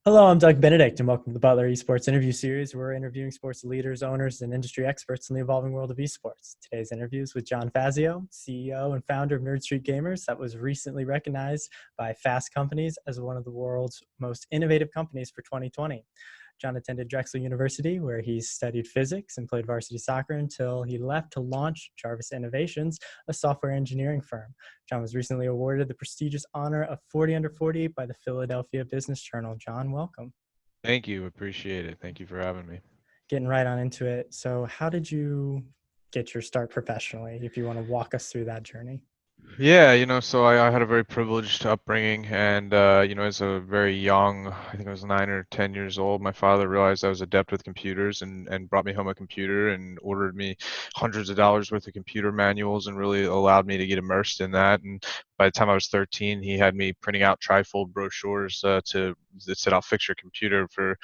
Hello, I'm Doug Benedict, and welcome to the Butler Esports interview series. We're interviewing sports leaders, owners, and industry experts in the evolving world of esports. Today's interview is with John Fazio, CEO and founder of Nerd Street Gamers, that was recently recognized by Fast Companies as one of the world's most innovative companies for 2020. John attended Drexel University, where he studied physics and played varsity soccer until he left to launch Jarvis Innovations, a software engineering firm. John was recently awarded the prestigious honor of 40 under 40 by the Philadelphia Business Journal. John, welcome. Thank you. Appreciate it. Thank you for having me. Getting right on into it. So, how did you get your start professionally? If you want to walk us through that journey. Yeah, so I had a very privileged upbringing, and as a very young, I think I was 9 or 10 years old, my father realized I was adept with computers and brought me home a computer and ordered me hundreds of dollars worth of computer manuals and really allowed me to get immersed in that. And by the time I was 13, he had me printing out trifold brochures that said, "I'll fix your computer for,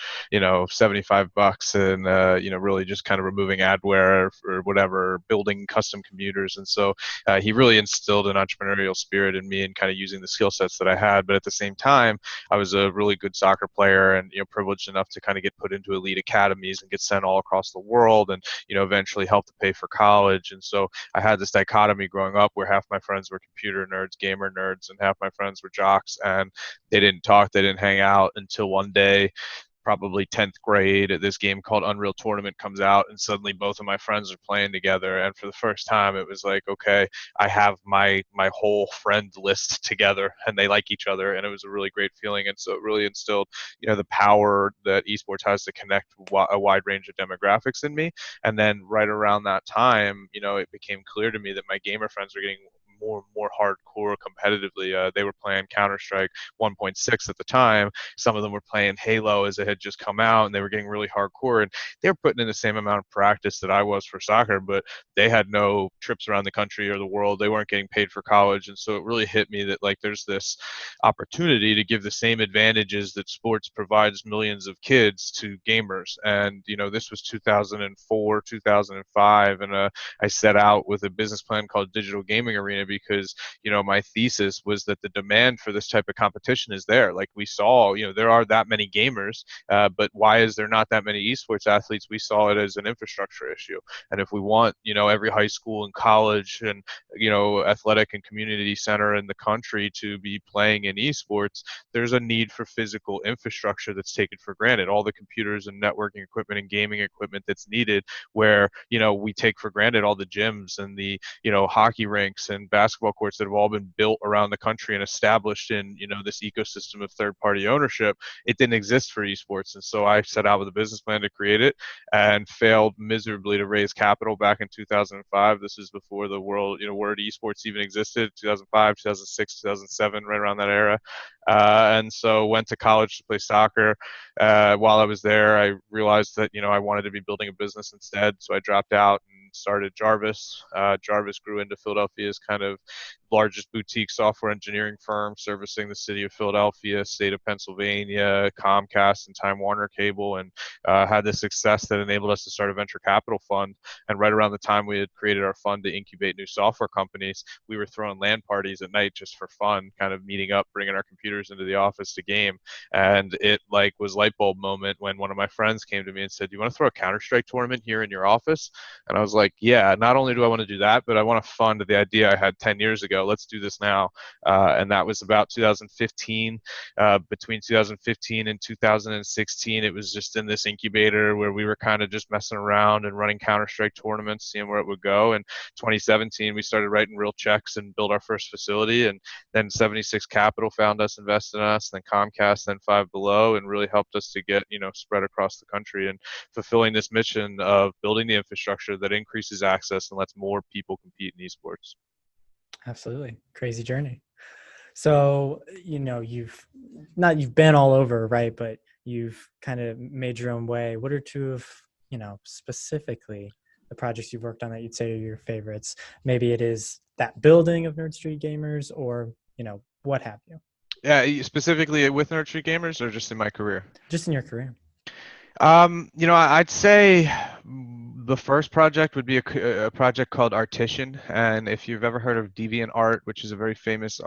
75 bucks," and really just kind of removing adware or whatever, building custom computers. And so he really instilled an entrepreneurial spirit in me and kind of using the skill sets that I had. But at the same time, I was a really good soccer player and privileged enough to kind of get put into elite academies and get sent all across the world, and eventually help to pay for college. And so I had this dichotomy growing up where half my friends were computer nerds, gamer nerds, and half my friends were jocks, and they didn't talk, they didn't hang out until one day, probably 10th grade, this game called Unreal Tournament comes out, and suddenly both of my friends are playing together. And for the first time, it was like, okay, I have my whole friend list together, and they like each other, and it was a really great feeling. And so it really instilled, the power that esports has to connect a wide range of demographics in me. And then right around that time, it became clear to me that my gamer friends were getting more hardcore competitively. They were playing Counter Strike 1.6 at the time. Some of them were playing Halo as it had just come out, and they were getting really hardcore. And they were putting in the same amount of practice that I was for soccer, but they had no trips around the country or the world. They weren't getting paid for college. And so it really hit me that like there's this opportunity to give the same advantages that sports provides millions of kids to gamers. And this was 2004, 2005, and I set out with a business plan called Digital Gaming Arena because my thesis was that the demand for this type of competition is there. Like we saw, there are that many gamers, but why is there not that many esports athletes? We saw it as an infrastructure issue. And if we want every high school and college and athletic and community center in the country to be playing in esports, there's a need for physical infrastructure that's taken for granted. All the computers and networking equipment and gaming equipment that's needed, where we take for granted all the gyms and the hockey rinks and basketball courts that have all been built around the country and established in this ecosystem of third party ownership. It didn't exist for esports. And so I set out with a business plan to create it and failed miserably to raise capital back in 2005. This is before the word esports even existed. 2005, 2006, 2007, right around that era. And so went to college to play soccer. While I was there, I realized that I wanted to be building a business instead. So I dropped out and started Jarvis. Jarvis grew into Philadelphia's kind of largest boutique software engineering firm, servicing the city of Philadelphia, state of Pennsylvania, Comcast, and Time Warner Cable, and had the success that enabled us to start a venture capital fund. And right around the time we had created our fund to incubate new software companies, we were throwing LAN parties at night just for fun, kind of meeting up, bringing our computers into the office to game. And it was light bulb moment when one of my friends came to me and said, "Do you want to throw a Counter-Strike tournament here in your office?" And I was like, "Yeah, not only do I want to do that, but I want to fund the idea I had 10 years ago. Let's do this now." And that was about 2015. Between 2015 and 2016, it was just in this incubator where we were kind of just messing around and running Counter-Strike tournaments, seeing where it would go. And 2017, we started writing real checks and built our first facility. And then 76 Capital found us, invested in us, then Comcast, then Five Below, and really helped us to get spread across the country and fulfilling this mission of building the infrastructure that increases access and lets more people compete in esports. Absolutely. Crazy journey. So, you've been all over, right? But you've kind of made your own way. What are two of, specifically the projects you've worked on that you'd say are your favorites? Maybe it is that building of Nerd Street Gamers or, what have you? Yeah, specifically with Nerd Street Gamers or just in my career? Just in your career. I'd say The first project would be a project called Artisan, and if you've ever heard of DeviantArt, which is a very famous,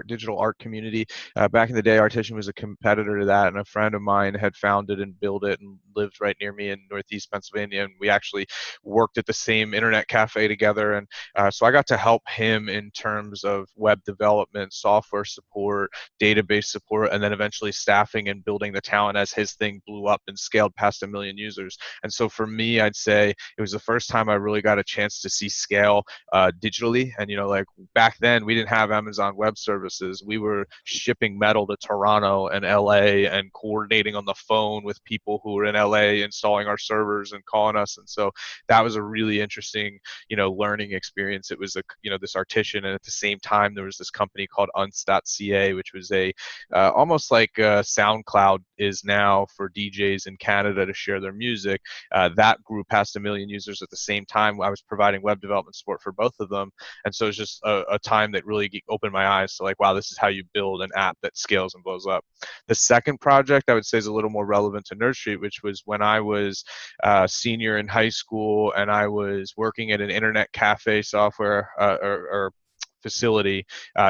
digital art community, back in the day, Artisan was a competitor to that, and a friend of mine had founded and built it and lived right near me in Northeast Pennsylvania, and we actually worked at the same internet cafe together, and so I got to help him in terms of web development, software support, database support, and then eventually staffing and building the talent as his thing blew up and scaled past 1 million users. And so for me, I'd say it was the first time I really got a chance to see scale digitally. And, like back then, we didn't have Amazon Web Services. We were shipping metal to Toronto and LA and coordinating on the phone with people who were in LA installing our servers and calling us. And so that was a really interesting, learning experience. It was this Artisan, and at the same time, there was this company called Unst.ca, which was a almost like SoundCloud is now for DJs in Canada to share their music. That grew past 1 million users at the same time. I was providing web development support for both of them. And so it's just a time that really opened my eyes to like, wow, this is how you build an app that scales and blows up. The second project I would say is a little more relevant to Nerd Street, which was when I was senior in high school and I was working at an internet cafe software or facility.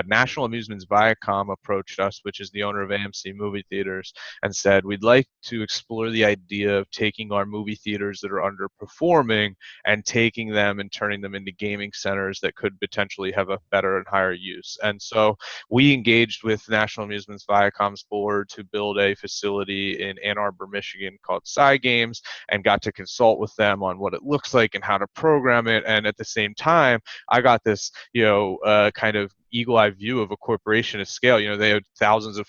National Amusements Viacom approached us, which is the owner of AMC movie theaters, and said, we'd like to explore the idea of taking our movie theaters that are underperforming and taking them and turning them into gaming centers that could potentially have a better and higher use. And so we engaged with National Amusements Viacom's board to build a facility in Ann Arbor, Michigan called Cy Games, and got to consult with them on what it looks like and how to program it. And at the same time, I got this, kind of eagle-eye view of a corporation at scale. They had thousands of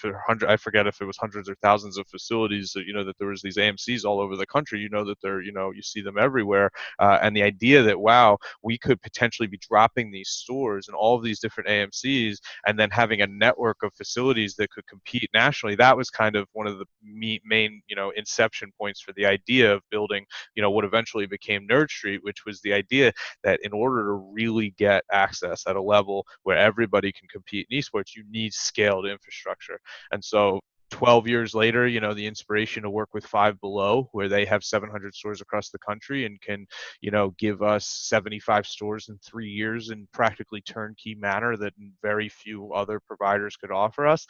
I forget if it was hundreds or thousands of facilities that, that there was these AMCs all over the country, that they're, you see them everywhere. And the idea that, wow, we could potentially be dropping these stores and all of these different AMCs and then having a network of facilities that could compete nationally, that was kind of one of the main, inception points for the idea of building, what eventually became Nerd Street, which was the idea that in order to really get access at a level where everybody can compete in esports, you need scaled infrastructure. And so 12 years later, the inspiration to work with Five Below, where they have 700 stores across the country and can, give us 75 stores in 3 years in practically turnkey manner that very few other providers could offer us.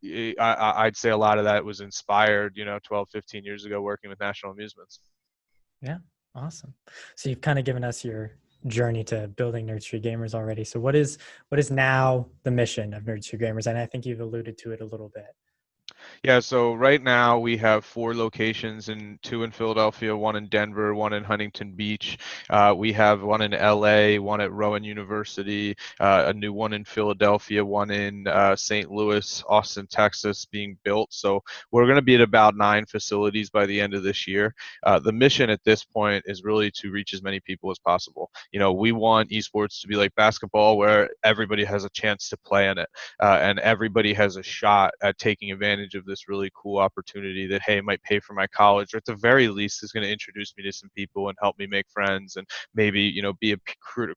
I'd say a lot of that was inspired, 12, 15 years ago working with National Amusements. Yeah, awesome. So you've kind of given us your journey to building Nerd Street Gamers already. So what is now the mission of Nerd Street Gamers? And I think you've alluded to it a little bit. Yeah, so right now we have 4 locations, and 2 in Philadelphia, 1 in Denver, 1 in Huntington Beach. We have 1 in LA, 1 at Rowan University, a new one in Philadelphia, 1 in St. Louis, Austin, Texas being built. So we're going to be at about 9 facilities by the end of this year. The mission at this point is really to reach as many people as possible. We want esports to be like basketball, where everybody has a chance to play in it, and everybody has a shot at taking advantage of this really cool opportunity that, hey, might pay for my college, or at the very least is going to introduce me to some people and help me make friends, and maybe, be a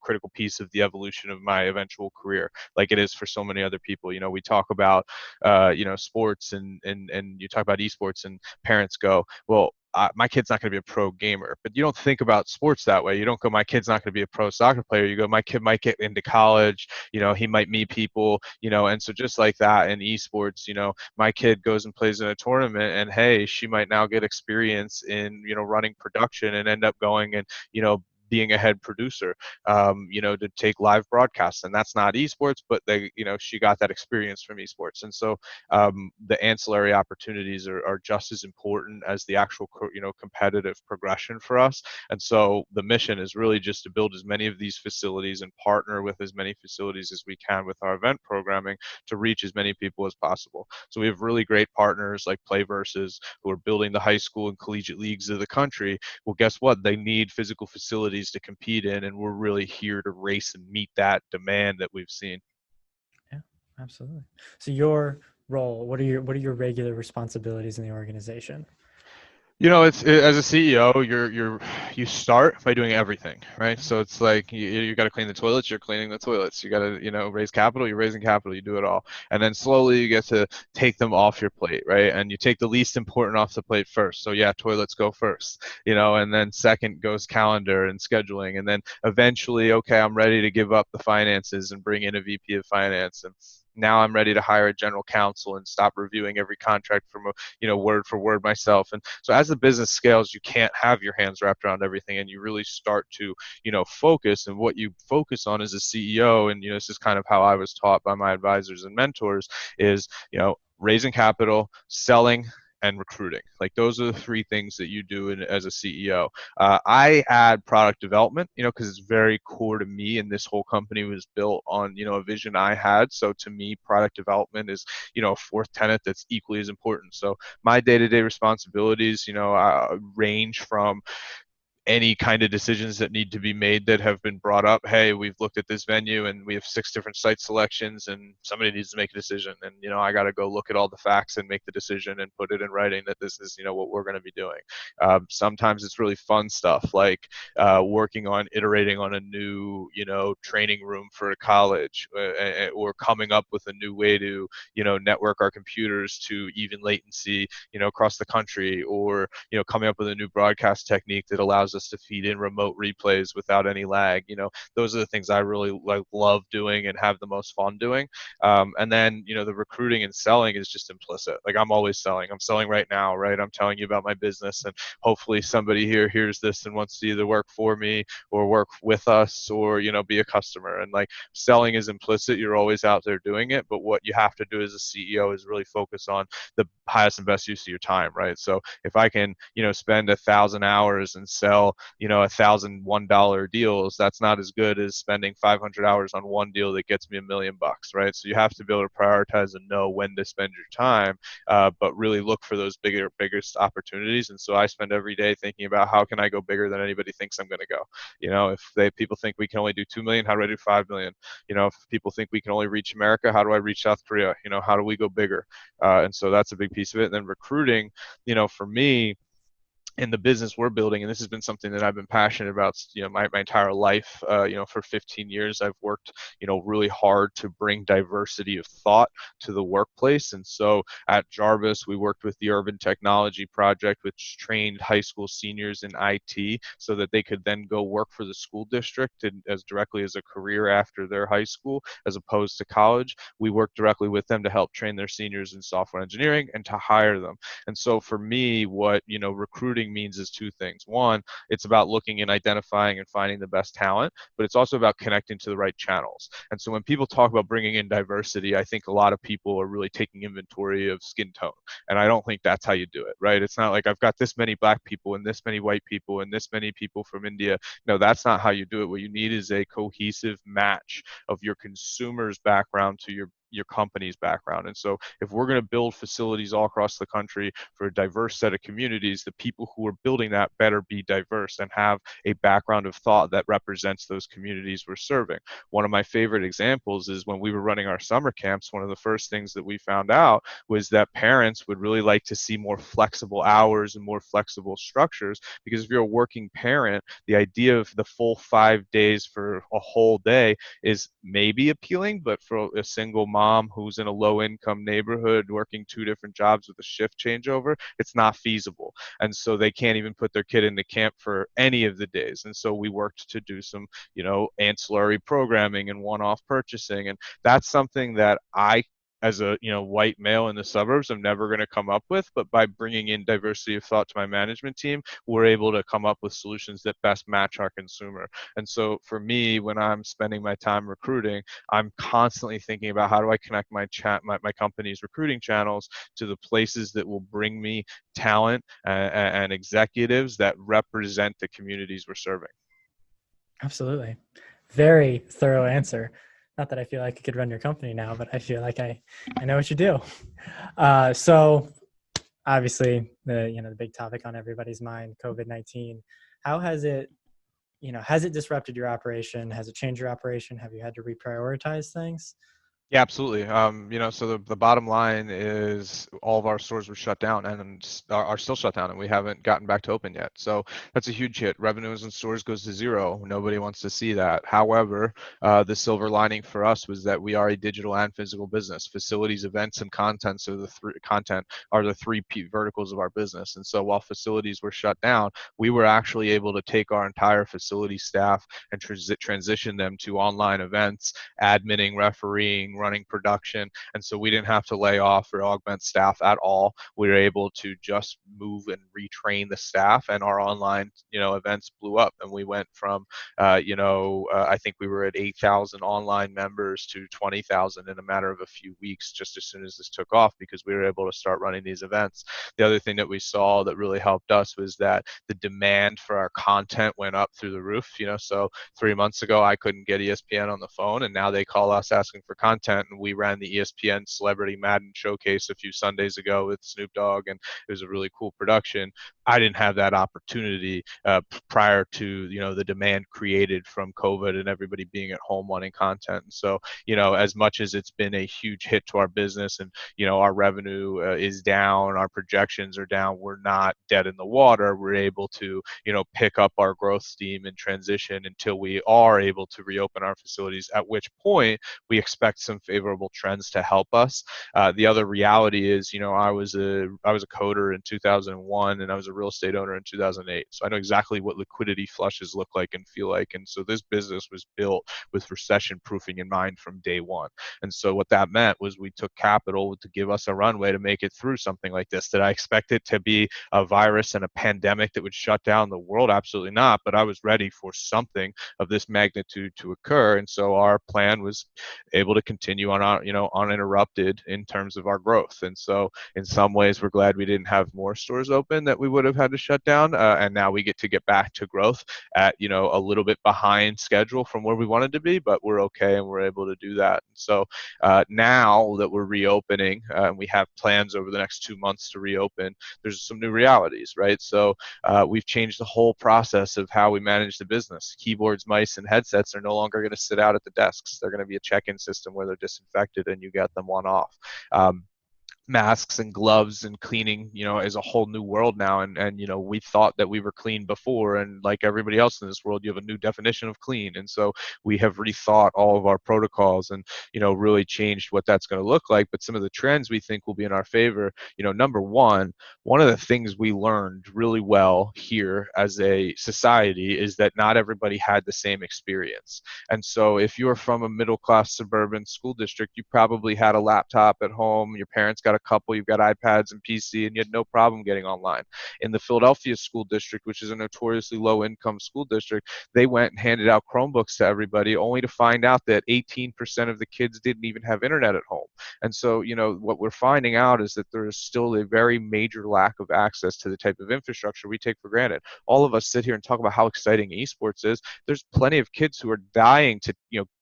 critical piece of the evolution of my eventual career, like it is for so many other people. We talk about, sports and you talk about esports, and parents go, well, my kid's not going to be a pro gamer, but you don't think about sports that way. You don't go, my kid's not going to be a pro soccer player. You go, my kid might get into college, he might meet people, and so just like that in esports, my kid goes and plays in a tournament, and hey, she might now get experience in, running production and end up going and, being a head producer, to take live broadcasts. And that's not esports, but she got that experience from esports. And so the ancillary opportunities are just as important as the actual, competitive progression for us. And so the mission is really just to build as many of these facilities and partner with as many facilities as we can with our event programming to reach as many people as possible. So we have really great partners like Playversus, who are building the high school and collegiate leagues of the country. Well, guess what? They need physical facilities to compete in, and we're really here to race and meet that demand that we've seen. Yeah, absolutely. So your role, what are your regular responsibilities in the organization? As a CEO, you start by doing everything, right? So it's like you got to clean the toilets, you're cleaning the toilets. You got to, raise capital, you're raising capital, you do it all. And then slowly you get to take them off your plate, right? And you take the least important off the plate first. So yeah, toilets go first, and then second goes calendar and scheduling. And then eventually, okay, I'm ready to give up the finances and bring in a VP of finance. And now I'm ready to hire a general counsel and stop reviewing every contract from word for word myself. And so as the business scales, you can't have your hands wrapped around everything, and you really start to focus. And what you focus on as a CEO, and this is kind of how I was taught by my advisors and mentors, is raising capital, selling, and recruiting. Like those are the three things that you do as a CEO. I add product development, because it's very core to me, and this whole company was built on a vision I had. So to me, product development is a fourth tenet that's equally as important. So my day-to-day responsibilities, range from any kind of decisions that need to be made that have been brought up. Hey, we've looked at this venue and we have 6 different site selections and somebody needs to make a decision. And, I got to go look at all the facts and make the decision and put it in writing that this is, what we're going to be doing. Sometimes it's really fun stuff like working on iterating on a new, training room for a college or coming up with a new way to, network our computers to even latency, across the country, or, coming up with a new broadcast technique that allows us to feed in remote replays without any lag. Those are the things I really love doing and have the most fun doing. And then, the recruiting and selling is just implicit. Like I'm always selling. I'm selling right now, right? I'm telling you about my business, and hopefully somebody here hears this and wants to either work for me or work with us or, be a customer. And like selling is implicit. You're always out there doing it. But what you have to do as a CEO is really focus on the highest and best use of your time, right? So if I can, spend 1,000 hours and sell, $1,001 deals, that's not as good as spending 500 hours on one deal that gets me $1,000,000, right? So you have to be able to prioritize and know when to spend your time, but really look for those biggest opportunities. And so I spend every day thinking about how can I go bigger than anybody thinks I'm going to go. If people think we can only do 2 million, how do I do 5 million? If people think we can only reach America, how do I reach South Korea? How do we go bigger? And so that's a big piece of it. And then recruiting, for me, in the business we're building, and this has been something that I've been passionate about, my entire life. For 15 years, I've worked, really hard to bring diversity of thought to the workplace. And so at Jarvis, we worked with the Urban Technology Project, which trained high school seniors in IT so that they could then go work for the school district and as directly as a career after their high school, as opposed to college. We worked directly with them to help train their seniors in software engineering and to hire them. And so for me, what, recruiting means is two things. One, it's about looking and identifying and finding the best talent, but it's also about connecting to the right channels. And so when people talk about bringing in diversity, I think a lot of people are really taking inventory of skin tone. And I don't think that's how you do it, right? It's not like I've got this many black people and this many white people and this many people from India. No, that's not how you do it. What you need is a cohesive match of your consumer's background to your company's background. And so if we're going to build facilities all across the country for a diverse set of communities, the people who are building that better be diverse and have a background of thought that represents those communities we're serving. One of my favorite examples is when we were running our summer camps, one of the first things that we found out was that parents would really like to see more flexible hours and more flexible structures, because if you're a working parent, the idea of the full 5 days for a whole day is maybe appealing, but for a single mom who's in a low income neighborhood working 2 different jobs with a shift changeover, it's not feasible. And so they can't even put their kid into camp for any of the days. And so we worked to do some, ancillary programming and one-off purchasing. And that's something that I, as a white male in the suburbs, I'm never going to come up with. But by bringing in diversity of thought to my management team, we're able to come up with solutions that best match our consumer. And so for me, when I'm spending my time recruiting, I'm constantly thinking about how do I connect my company's recruiting channels to the places that will bring me talent and executives that represent the communities we're serving. Absolutely. Very thorough answer. Not that I feel like I could run your company now, but I feel like I know what you do. So obviously the big topic on everybody's mind, COVID-19. How has it disrupted your operation? Has it changed your operation? Have you had to reprioritize things? Yeah, absolutely. So the bottom line is all of our stores were shut down and are still shut down, and we haven't gotten back to open yet. So that's a huge hit. Revenues in stores goes to zero. Nobody wants to see that. However, the silver lining for us was that we are a digital and physical business. Facilities, events, and content are the three verticals of our business. And so while facilities were shut down, we were actually able to take our entire facility staff and transition them to online events, adminning, refereeing, running production. And so we didn't have to lay off or augment staff at all. We were able to just move and retrain the staff, and our online, events blew up. And we went from, I think we were at 8,000 online members to 20,000 in a matter of a few weeks, just as soon as this took off, because we were able to start running these events. The other thing that we saw that really helped us was that the demand for our content went up through the roof. So 3 months ago, I couldn't get ESPN on the phone, and now they call us asking for content. And we ran the ESPN Celebrity Madden Showcase a few Sundays ago with Snoop Dogg, and it was a really cool production. I didn't have that opportunity prior to the demand created from COVID and everybody being at home wanting content. And so as much as it's been a huge hit to our business, and our revenue is down, our projections are down, we're not dead in the water. We're able to pick up our growth steam and transition until we are able to reopen our facilities, at which point we expect some favorable trends to help us. The other reality is, I was a coder in 2001, and I was a real estate owner in 2008. So I know exactly what liquidity flushes look like and feel like. And so this business was built with recession proofing in mind from day one. And so what that meant was we took capital to give us a runway to make it through something like this. Did I expect it to be a virus and a pandemic that would shut down the world? Absolutely not. But I was ready for something of this magnitude to occur. And so our plan was able to continue on our, uninterrupted in terms of our growth. And so in some ways, we're glad we didn't have more stores open that we would have had to shut down. And now we get back to growth at, a little bit behind schedule from where we wanted to be, but we're okay and we're able to do that. And so now that we're reopening, and we have plans over the next 2 months to reopen, there's some new realities, right? So we've changed the whole process of how we manage the business. Keyboards, mice, and headsets are no longer going to sit out at the desks. They're going to be a check-in system where they're disinfected and you get them one off. Masks and gloves and cleaning, is a whole new world now. And we thought that we were clean before, and like everybody else in this world, you have a new definition of clean. And so we have rethought all of our protocols and really changed what that's going to look like. But some of the trends we think will be in our favor. Number one of the things we learned really well here as a society is that not everybody had the same experience. And so if you're from a middle class suburban school district, you probably had a laptop at home, your parents got a couple, you've got iPads and PC, and you had no problem getting online. In the Philadelphia school district, which is a notoriously low income school district, they went and handed out Chromebooks to everybody, only to find out that 18% of the kids didn't even have internet at home. And so, what we're finding out is that there is still a very major lack of access to the type of infrastructure we take for granted. All of us sit here and talk about how exciting esports is. There's plenty of kids who are dying to,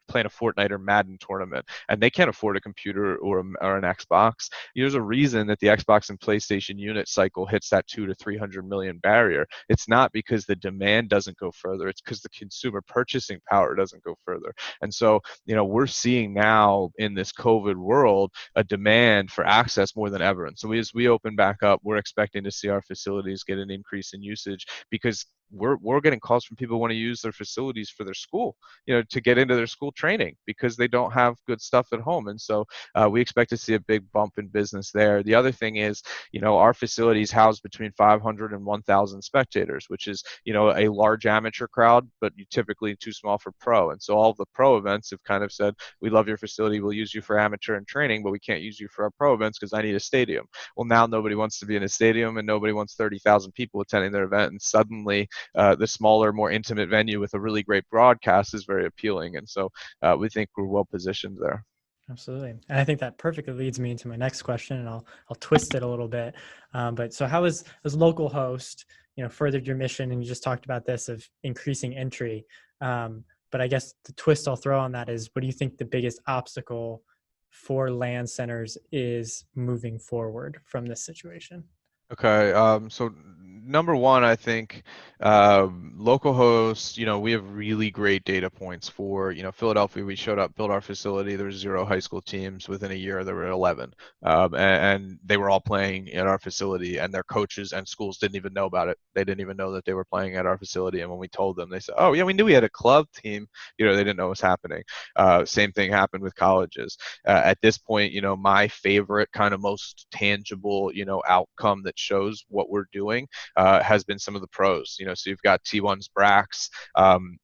playing a Fortnite or Madden tournament, and they can't afford a computer or an Xbox. There's a reason that the Xbox and PlayStation unit cycle hits that 200 to 300 million barrier. It's not because the demand doesn't go further. It's because the consumer purchasing power doesn't go further. And so, we're seeing now in this COVID world a demand for access more than ever. And so as we open back up, we're expecting to see our facilities get an increase in usage, because we're getting calls from people who want to use their facilities for their school, to get into their school training because they don't have good stuff at home. And so we expect to see a big bump in business there. The other thing is, our facilities house between 500 and 1,000 spectators, which is, a large amateur crowd, but typically too small for pro. And so all of the pro events have kind of said, we love your facility, we'll use you for amateur and training, but we can't use you for our pro events because I need a stadium. Well, now nobody wants to be in a stadium, and nobody wants 30,000 people attending their event. And suddenly the smaller, more intimate venue with a really great broadcast is very appealing. And so we think we're well positioned there. Absolutely. And I think that perfectly leads me into my next question, and I'll twist it a little bit. But so how as local host, furthered your mission, and you just talked about this of increasing entry. But I guess the twist I'll throw on that is, what do you think the biggest obstacle for LAN centers is moving forward from this situation? Okay, so number one, I think Local hosts, we have really great data points for, Philadelphia. We showed up, built our facility. There were 0 high school teams. Within a year, there were 11. And they were all playing at our facility, and their coaches and schools didn't even know about it. They didn't even know that they were playing at our facility. And when we told them, they said, "Oh, yeah, we knew we had a club team." They didn't know what was happening. Same thing happened with colleges. At this point, my favorite kind of most tangible, outcome that shows what we're doing has been some of the pros. So you've got T1's Brax,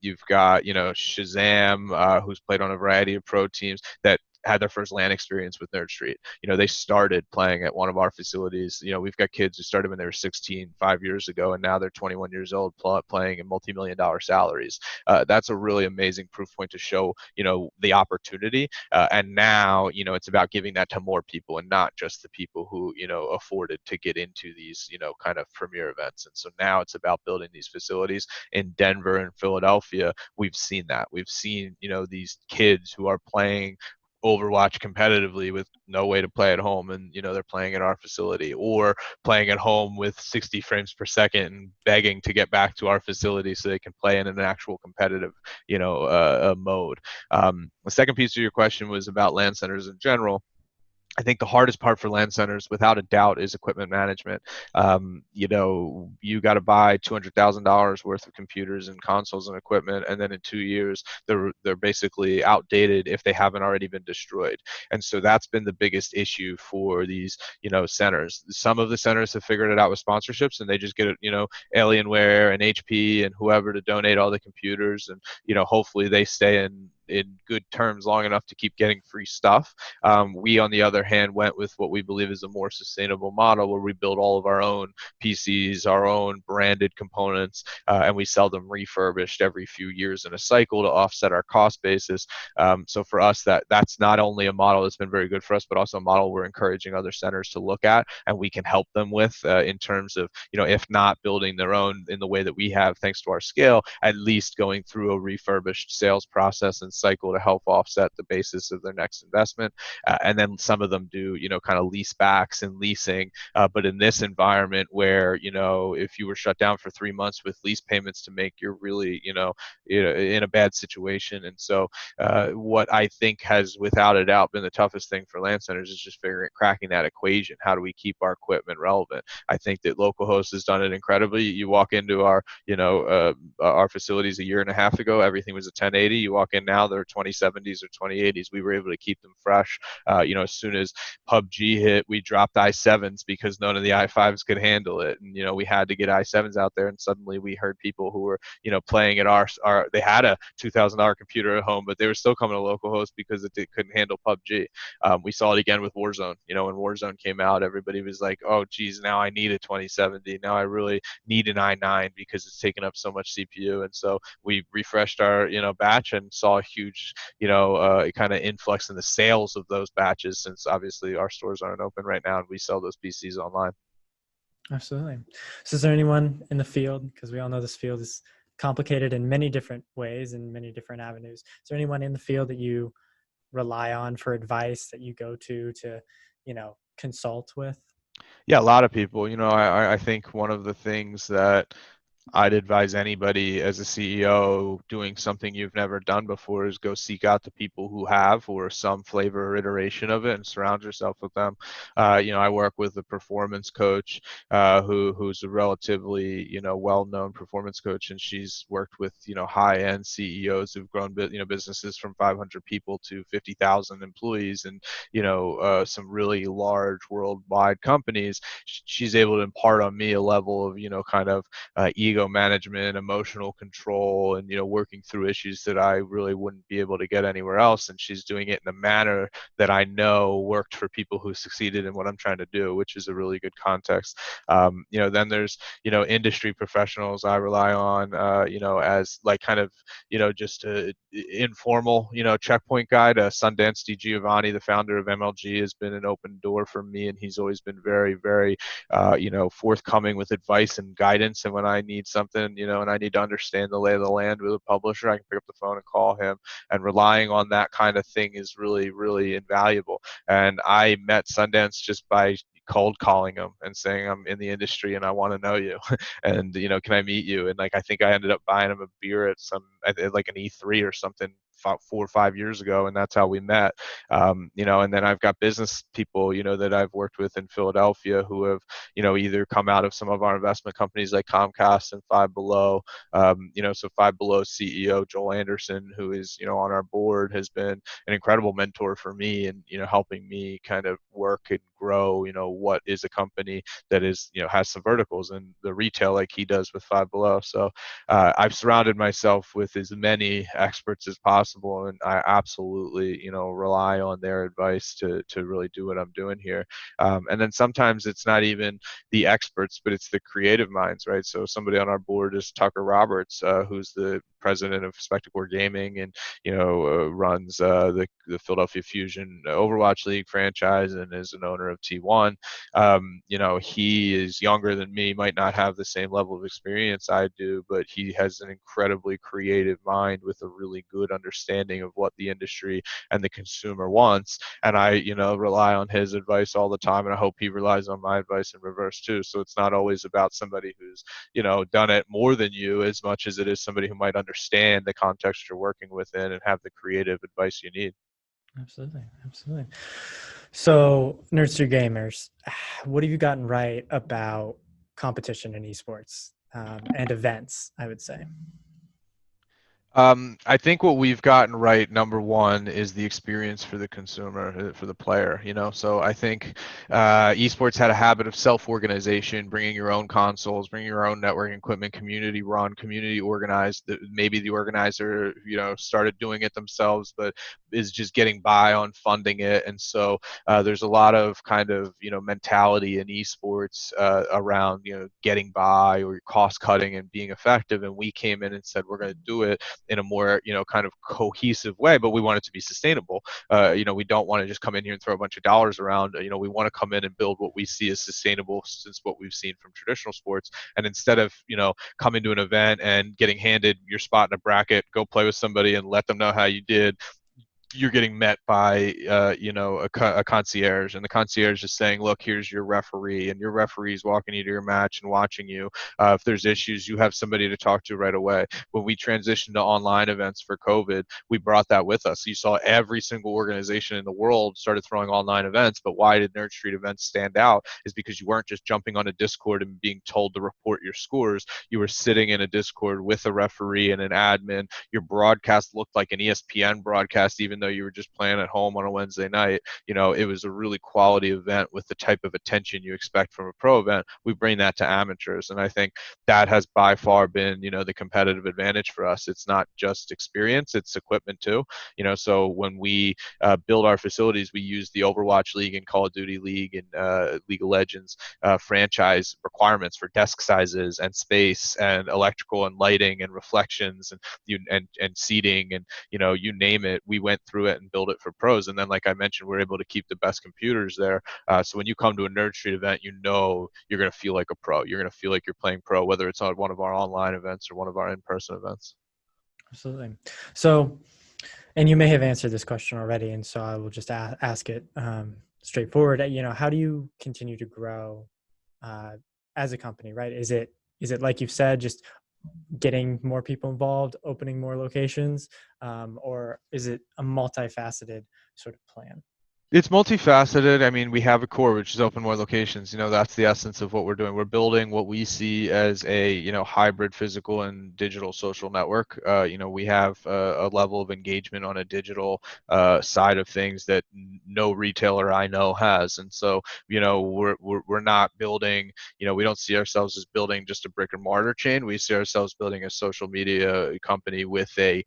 you've got Shazam, who's played on a variety of pro teams that had their first LAN experience with Nerd Street. They started playing at one of our facilities. We've got kids who started when they were 16, 5 years ago, and now they're 21 years old playing in multi-million-dollar salaries. That's a really amazing proof point to show, the opportunity. And now, it's about giving that to more people and not just the people who, afforded to get into these, kind of premier events. And so now it's about building these facilities in Denver and Philadelphia. We've seen that. We've seen, these kids who are playing Overwatch competitively with no way to play at home, and they're playing at our facility, or playing at home with 60 frames per second and begging to get back to our facility so they can play in an actual competitive mode. The second piece of your question was about LAN centers in general. I think the hardest part for LAN centers, without a doubt, is equipment management. You got to buy $200,000 worth of computers and consoles and equipment, and then in 2 years, they're basically outdated if they haven't already been destroyed. And so that's been the biggest issue for these, centers. Some of the centers have figured it out with sponsorships, and they just get, Alienware and HP and whoever to donate all the computers, and hopefully they stay in good terms long enough to keep getting free stuff. We, on the other hand, went with what we believe is a more sustainable model where we build all of our own PCs, our own branded components, and we sell them refurbished every few years in a cycle to offset our cost basis. So for us, that's not only a model that's been very good for us, but also a model we're encouraging other centers to look at, and we can help them with in terms of, if not building their own in the way that we have, thanks to our scale, at least going through a refurbished sales process and cycle to help offset the basis of their next investment. And then some of them do, kind of lease backs and leasing. But in this environment where, if you were shut down for 3 months with lease payments to make, you're really, in a bad situation. And so what I think has, without a doubt, been the toughest thing for LAN centers is just cracking that equation. How do we keep our equipment relevant? I think that localhost has done it incredibly. You walk into our facilities a year and a half ago, everything was a 1080. You walk in now, they're 2070s or 2080s. We were able to keep them fresh. As soon as PUBG hit, we dropped i7s because none of the i5s could handle it. And, we had to get i7s out there. And suddenly we heard people who were, playing at they had a $2,000 computer at home, but they were still coming to localhost because it couldn't handle PUBG. We saw it again with Warzone. When Warzone came out, everybody was like, oh, geez, now I need a 2070. Now I really need an i9 because it's taking up so much CPU. And so we refreshed our, batch and saw a huge, kind of influx in the sales of those batches, since obviously our stores aren't open right now and we sell those PCs online. Absolutely. So is there anyone in the field, because we all know this field is complicated in many different ways and many different avenues. Is there anyone in the field that you rely on for advice, that you go to, consult with? Yeah, a lot of people. I think one of the things that I'd advise anybody as a CEO doing something you've never done before is go seek out the people who have, or some flavor or iteration of it, and surround yourself with them. I work with a performance coach who's a relatively well-known performance coach, and she's worked with high-end CEOs who've grown businesses from 500 people to 50,000 employees, and some really large worldwide companies. She's able to impart on me a level of kind of ego management, emotional control, and working through issues that I really wouldn't be able to get anywhere else. And she's doing it in a manner that I know worked for people who succeeded in what I'm trying to do, which is a really good context. Then there's industry professionals I rely on, as like kind of just a informal checkpoint guide. Sundance DiGiovanni, the founder of MLG, has been an open door for me, and he's always been very, very forthcoming with advice and guidance. And when I need need something, and I need to understand the lay of the land with a publisher, I can pick up the phone and call him. And relying on that kind of thing is really, really invaluable. And I met Sundance just by cold calling him and saying, I'm in the industry and I want to know you. And, can I meet you? And like, I think I ended up buying him a beer at like an E3 or something 4 or 5 years ago, and that's how we met. And then I've got business people, that I've worked with in Philadelphia who have, either come out of some of our investment companies like Comcast and Five Below. So Five Below CEO Joel Anderson, who is, on our board, has been an incredible mentor for me and, helping me kind of work and grow, what is a company that is, has some verticals and the retail like he does with Five Below. So I've surrounded myself with as many experts as possible, and I absolutely, rely on their advice to really do what I'm doing here. And then sometimes it's not even the experts, but it's the creative minds, right? So somebody on our board is Tucker Roberts, who's the president of Spectacor Gaming and runs the Philadelphia Fusion Overwatch League franchise and is an owner of T1. He is younger than me, might not have the same level of experience I do, but he has an incredibly creative mind with a really good understanding of what the industry and the consumer wants. And I, rely on his advice all the time, and I hope he relies on my advice in reverse too. So it's not always about somebody who's, done it more than you as much as it is somebody who might understand the context you're working within and have the creative advice you need. Absolutely. Absolutely. So, Nerd Street Gamers, what have you gotten right about competition in esports and events, I would say? I think what we've gotten right, number one, is the experience for the consumer, for the player. So I think esports had a habit of self-organization, bringing your own consoles, bringing your own networking equipment, community run, community organized. Maybe the organizer, started doing it themselves, but is just getting by on funding it. And so there's a lot of kind of mentality in esports around getting by or cost cutting and being effective. And we came in and said we're going to do it in a more kind of cohesive way, but we want it to be sustainable. We don't want to just come in here and throw a bunch of dollars around. We want to come in and build what we see as sustainable, since what we've seen from traditional sports. And instead of coming to an event and getting handed your spot in a bracket, go play with somebody and let them know how you did, you're getting met by a concierge, and the concierge is saying, look, here's your referee, and your referee is walking you to your match and watching you. If there's issues, you have somebody to talk to right away. When we transitioned to online events for COVID, we brought that with us. You saw every single organization in the world started throwing online events, but why did Nerd Street events stand out is because you weren't just jumping on a Discord and being told to report your scores. You were sitting in a Discord with a referee and an admin. Your broadcast looked like an ESPN broadcast, even though you were just playing at home on a Wednesday night. It was a really quality event with the type of attention you expect from a pro event. We bring that to amateurs, and I think that has by far been, the competitive advantage for us. It's not just experience, it's equipment too. So when we build our facilities, we use the Overwatch League and Call of Duty League and League of Legends franchise requirements for desk sizes and space and electrical and lighting and reflections and seating and you name it. We went through it and built it for pros. And then, like I mentioned, we're able to keep the best computers there. So when you come to a Nerd Street event, you're going to feel like a pro. You're going to feel like you're playing pro, whether it's on one of our online events or one of our in-person events. Absolutely. So, and you may have answered this question already, and so I will just ask it straightforward. How do you continue to grow as a company, right? Is it like you've said, just getting more people involved, opening more locations, or is it a multifaceted sort of plan? It's multifaceted. I mean, we have a core, which is open more locations. That's the essence of what we're doing. We're building what we see as a, hybrid physical and digital social network. We have a level of engagement on a digital side of things that no retailer I know has. And so, we're not building, we don't see ourselves as building just a brick and mortar chain. We see ourselves building a social media company with a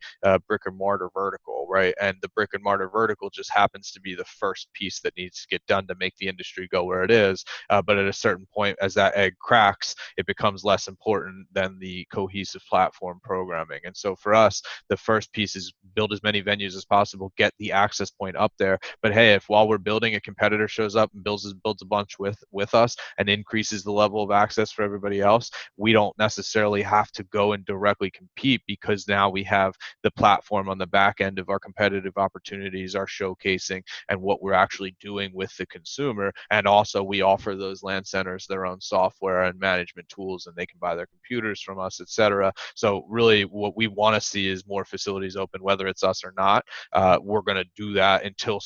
brick and mortar vertical, right? And the brick and mortar vertical just happens to be the first first piece that needs to get done to make the industry go where it is. But at a certain point, as that egg cracks, it becomes less important than the cohesive platform programming. And so for us, the first piece is build as many venues as possible, get the access point up there. But hey, if while we're building, a competitor shows up and builds a bunch with us and increases the level of access for everybody else, we don't necessarily have to go and directly compete, because now we have the platform on the back end of our competitive opportunities, our showcasing, and what we're actually doing with the consumer. And also we offer those LAN centers their own software and management tools, and they can buy their computers from us, etc. So really what we want to see is more facilities open, whether it's us or not. We're going to do that until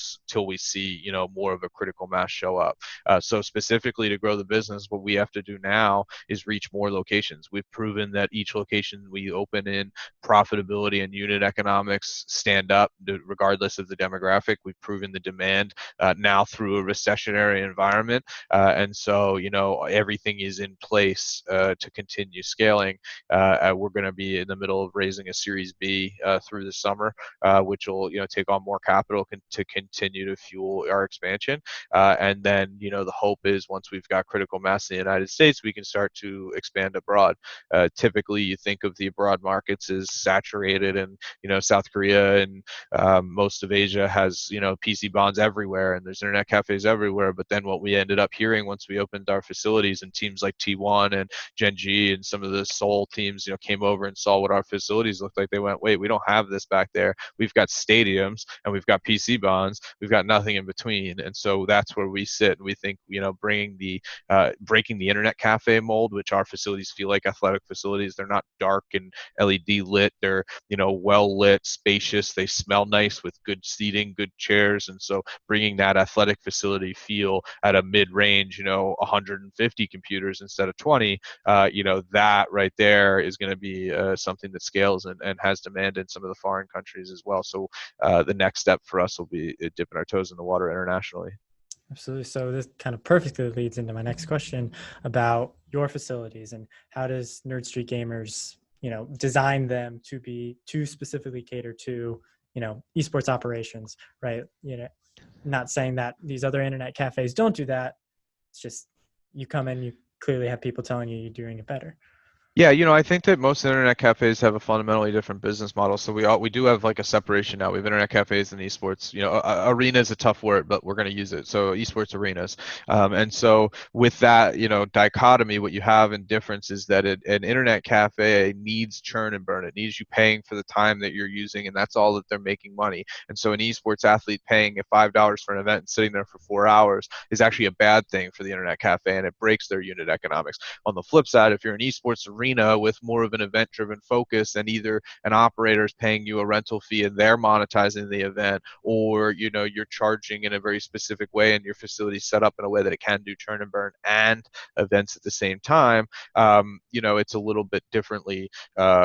we see, you know, more of a critical mass show up. So specifically to grow the business, what we have to do now is reach more locations. We've proven that each location we open in, profitability and unit economics stand up regardless of the demographic. We've proven the demand now through a recessionary environment. And so, you know, everything is in place to continue scaling. We're going to be in the middle of raising a Series B through the summer, which will, you know, take on more capital to continue to fuel our expansion. And then, you know, the hope is once we've got critical mass in the United States, we can start to expand abroad. Typically, you think of the abroad markets as saturated, and, you know, South Korea and most of Asia has, you know, PC bonds everywhere, and there's internet cafes everywhere. But then what we ended up hearing once we opened our facilities, and teams like T1 and Gen G and some of the Seoul teams, you know, came over and saw what our facilities looked like, they went, wait, we don't have this back there. We've got stadiums and we've got PC bonds. We've got nothing in between. And so that's where we sit. We think, you know, breaking the internet cafe mold, which our facilities feel like athletic facilities. They're not dark and LED lit. They're, you know, well lit, spacious. They smell nice with good seating, good chairs. And so bringing that athletic facility feel at a mid-range, you know, 150 computers instead of 20, you know, that right there is going to be something that scales and has demand in some of the foreign countries as well. So the next step for us will be dipping our toes in the water internationally. Absolutely. So this kind of perfectly leads into my next question about your facilities, and how does Nerd Street Gamers, you know, design them to specifically cater to, you know, esports operations, right? You know, not saying that these other internet cafes don't do that. It's just you come in, you clearly have people telling you you're doing it better. Yeah, you know, I think that most internet cafes have a fundamentally different business model. So we do have like a separation now. We have internet cafes and esports. You know, arena is a tough word, but we're going to use it. So esports arenas. And so with that, you know, dichotomy, what you have in difference is that an internet cafe needs churn and burn. It needs you paying for the time that you're using, and that's all that they're making money. And so an esports athlete paying $5 for an event and sitting there for 4 hours is actually a bad thing for the internet cafe, and it breaks their unit economics. On the flip side, if you're an esports arena with more of an event-driven focus, and either an operator is paying you a rental fee and they're monetizing the event, or, you know, you're charging in a very specific way and your facility set up in a way that it can do churn and burn and events at the same time, you know, it's a little bit differently,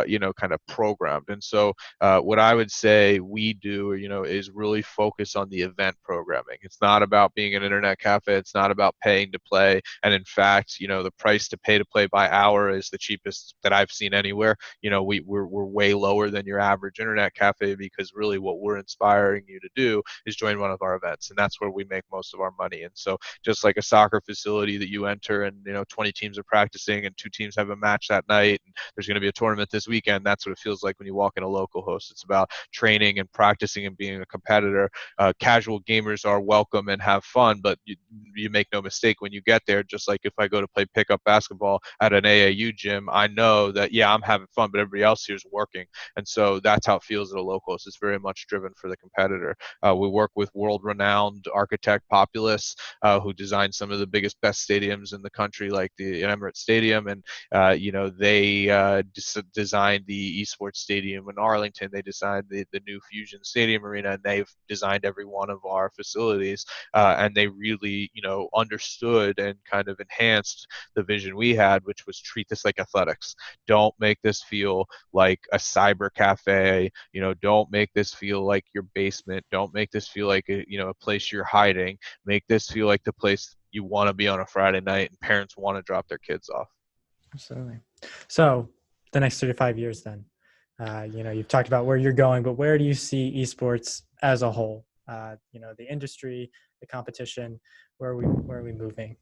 you know, kind of programmed. And so what I would say we do, you know, is really focus on the event programming. It's not about being an internet cafe. It's not about paying to play. And in fact, you know, the price to pay by hour is the cheapest that I've seen anywhere. You know, we're way lower than your average internet cafe, because really what we're inspiring you to do is join one of our events, and that's where we make most of our money. And so just like a soccer facility that you enter and, you know, 20 teams are practicing and 2 teams have a match that night and there's going to be a tournament this weekend, that's what it feels like when you walk in a local host. It's about training and practicing and being a competitor. Casual gamers are welcome and have fun, but you make no mistake, when you get there, just like if I go to play pickup basketball at an AAU gym, I know that, yeah, I'm having fun, but everybody else here is working. And so that's how it feels at a local host. It's very much driven for the competitor. We work with world-renowned architect Populous, who designed some of the biggest, best stadiums in the country, like the Emirates Stadium. And, you know, they designed the Esports Stadium in Arlington. They designed the new Fusion Stadium Arena, and they've designed every one of our facilities. And they really, you know, understood and kind of enhanced the vision we had, which was treat this like athletics. Don't make this feel like a cyber cafe. You know, don't make this feel like your basement. Don't make this feel like a, you know, a place you're hiding. Make this feel like the place you want to be on a Friday night and parents want to drop their kids off. Absolutely. So the next 35 years then, you know, you've talked about where you're going, but where do you see esports as a whole? You know, the industry, the competition? Where are we moving?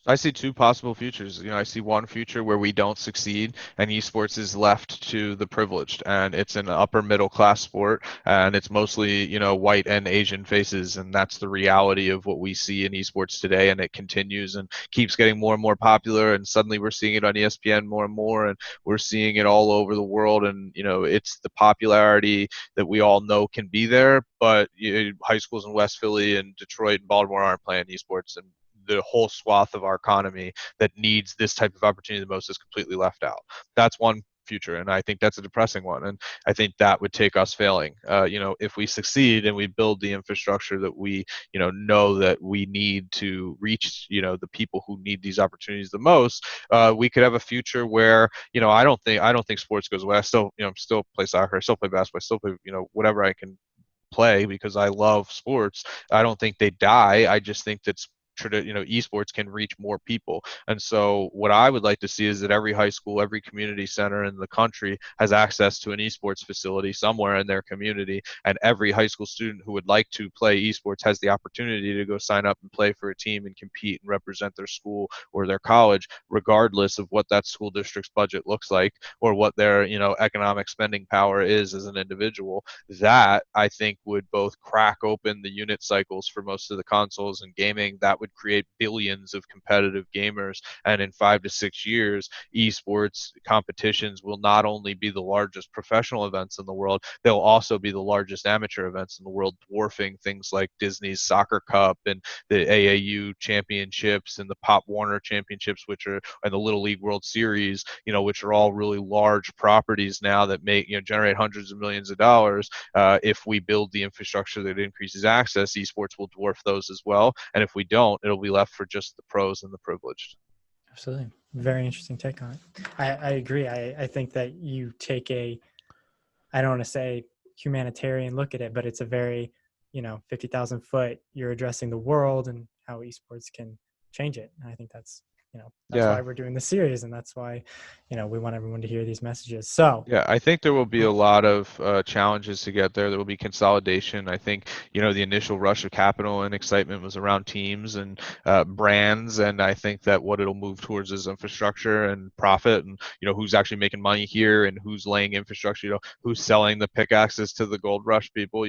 I see two possible futures. I see one future where we don't succeed and esports is left to the privileged, and it's an upper middle class sport, and it's mostly, white and Asian faces, and that's the reality of what we see in esports today, and it continues and keeps getting more and more popular, and suddenly we're seeing it on ESPN more and more, and we're seeing it all over the world, and it's the popularity that we all know can be there, but high schools in West Philly and Detroit and Baltimore aren't playing esports, and the whole swath of our economy that needs this type of opportunity the most is completely left out. That's one future, and I think that's a depressing one, and I think that would take us failing. If we succeed and we build the infrastructure that we know that we need to reach the people who need these opportunities the most, we could have a future where I don't think sports goes away. I still play soccer, I still play basketball, I still play whatever I can play because I love sports. I don't think they die. I just think that esports can reach more people. And so what I would like to see is that every high school, every community center in the country has access to an esports facility somewhere in their community, and every high school student who would like to play esports has the opportunity to go sign up and play for a team and compete and represent their school or their college, regardless of what that school district's budget looks like or what their economic spending power is as an individual. That I think would both crack open the unit cycles for most of the consoles and gaming. That would create billions of competitive gamers, and in 5 to 6 years, esports competitions will not only be the largest professional events in the world, they'll also be the largest amateur events in the world, dwarfing things like Disney's Soccer Cup and the AAU championships and the Pop Warner championships, which are, and the Little League World Series, which are all really large properties now that make generate hundreds of millions of dollars. If we build the infrastructure that increases access, esports will dwarf those as well. And if we don't, it'll be left for just the pros and the privileged. Absolutely. Very interesting take on it. I agree. I think that you take I don't want to say humanitarian look at it, but it's a very, 50,000 foot, you're addressing the world and how esports can change it. And I think that's why Yeah. we're doing this series. And that's why, we want everyone to hear these messages. So Yeah, I think there will be a lot of challenges to get there. There will be consolidation. I think, the initial rush of capital and excitement was around teams and brands. And I think that what it'll move towards is infrastructure and profit and, who's actually making money here and who's laying infrastructure, who's selling the pickaxes to the gold rush people.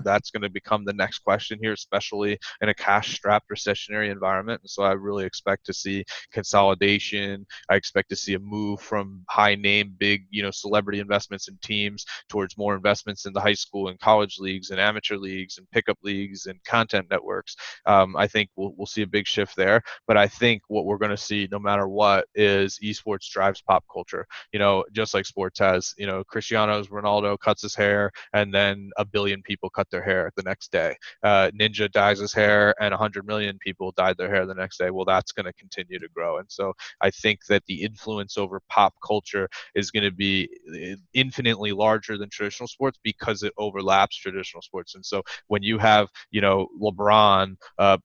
That's going to become the next question here, especially in a cash strapped recessionary environment. And so I really expect to see consolidation. I expect to see a move from high name, big, celebrity investments in teams towards more investments in the high school and college leagues and amateur leagues and pickup leagues and content networks. I think we'll see a big shift there. But I think what we're going to see, no matter what, is esports drives pop culture. Just like sports has. Ronaldo cuts his hair, and then a billion people cut their hair the next day. Ninja dyes his hair, and 100 million people dyed their hair the next day. Well, that's going to continue to grow. And so I think that the influence over pop culture is going to be infinitely larger than traditional sports because it overlaps traditional sports. And so when you have, LeBron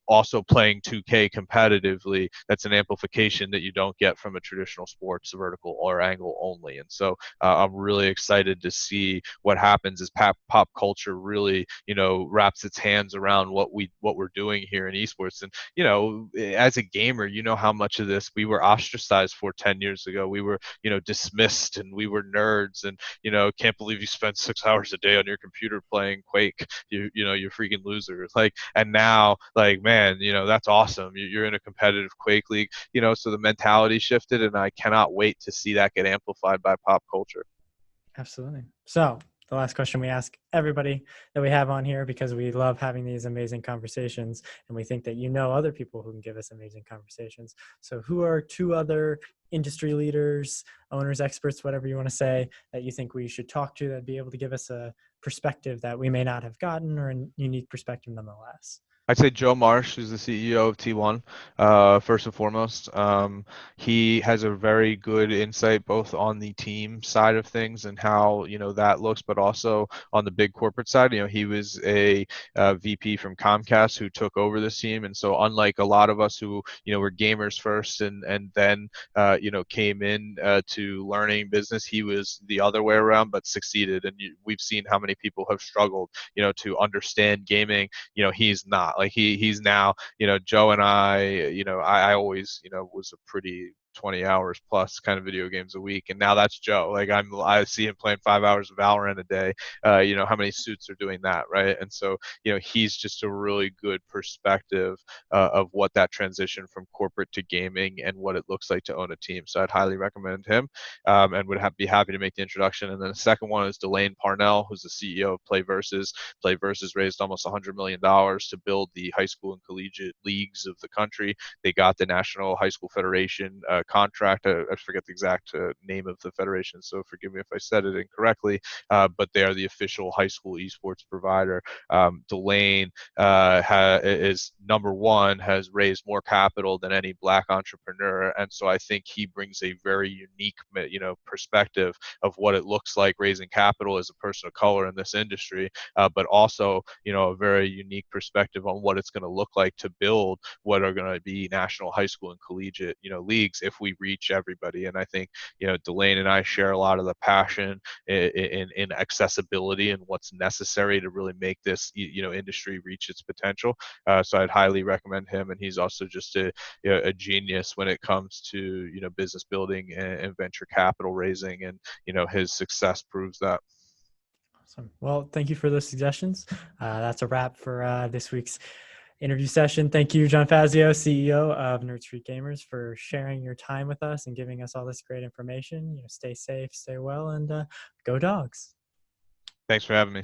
also playing 2K competitively, that's an amplification that you don't get from a traditional sports vertical or angle only. And so I'm really excited to see what happens as pop culture really, wraps its hands around what we're doing here in esports. And as a gamer, how much of this we were ostracized for 10 years ago. We were dismissed, and we were nerds, and can't believe you spent 6 hours a day on your computer playing Quake. You're freaking loser. And now, man, that's awesome. You're in a competitive Quake league. So the mentality shifted, and I cannot wait to see that get amplified by pop culture. absolutely. So the last question we ask everybody that we have on here, because we love having these amazing conversations and we think that other people who can give us amazing conversations. So who are two other industry leaders, owners, experts, whatever you want to say, that you think we should talk to that'd be able to give us a perspective that we may not have gotten, or a unique perspective nonetheless? I'd say Joe Marsh, who's the CEO of T1, first and foremost. He has a very good insight both on the team side of things and how that looks, but also on the big corporate side. He was a VP from Comcast who took over this team, and so unlike a lot of us who were gamers first and then came in to learning business, he was the other way around, but succeeded. And we've seen how many people have struggled to understand gaming. He's not. Like he's now, Joe and I always, was a pretty 20 hours plus kind of video games a week, and now that's Joe. Like I see him playing 5 hours of Valorant a day. How many suits are doing that, right? And so he's just a really good perspective of what that transition from corporate to gaming and what it looks like to own a team. So I'd highly recommend him, and would be happy to make the introduction. And then the second one is Delane Parnell, who's the CEO of Play Versus. Play Versus raised almost $100 million to build the high school and collegiate leagues of the country. They got the National High School Federation contract. I forget the exact name of the federation, so forgive me if I said it incorrectly, but they are the official high school esports provider. Delane is number one, has raised more capital than any Black entrepreneur, and so I think he brings a very unique, perspective of what it looks like raising capital as a person of color in this industry, but also, a very unique perspective on what it's going to look like to build what are going to be national high school and collegiate, leagues if we reach everybody. And I think, Delane and I share a lot of the passion in accessibility and what's necessary to really make this, industry reach its potential. So I'd highly recommend him. And he's also just a genius when it comes to, business building and venture capital raising. And, his success proves that. Awesome. Well, thank you for those suggestions. That's a wrap for this week's interview session. Thank you, John Fazio, CEO of Nerd Street Gamers, for sharing your time with us and giving us all this great information. Stay safe, stay well, and go Dogs. Thanks for having me.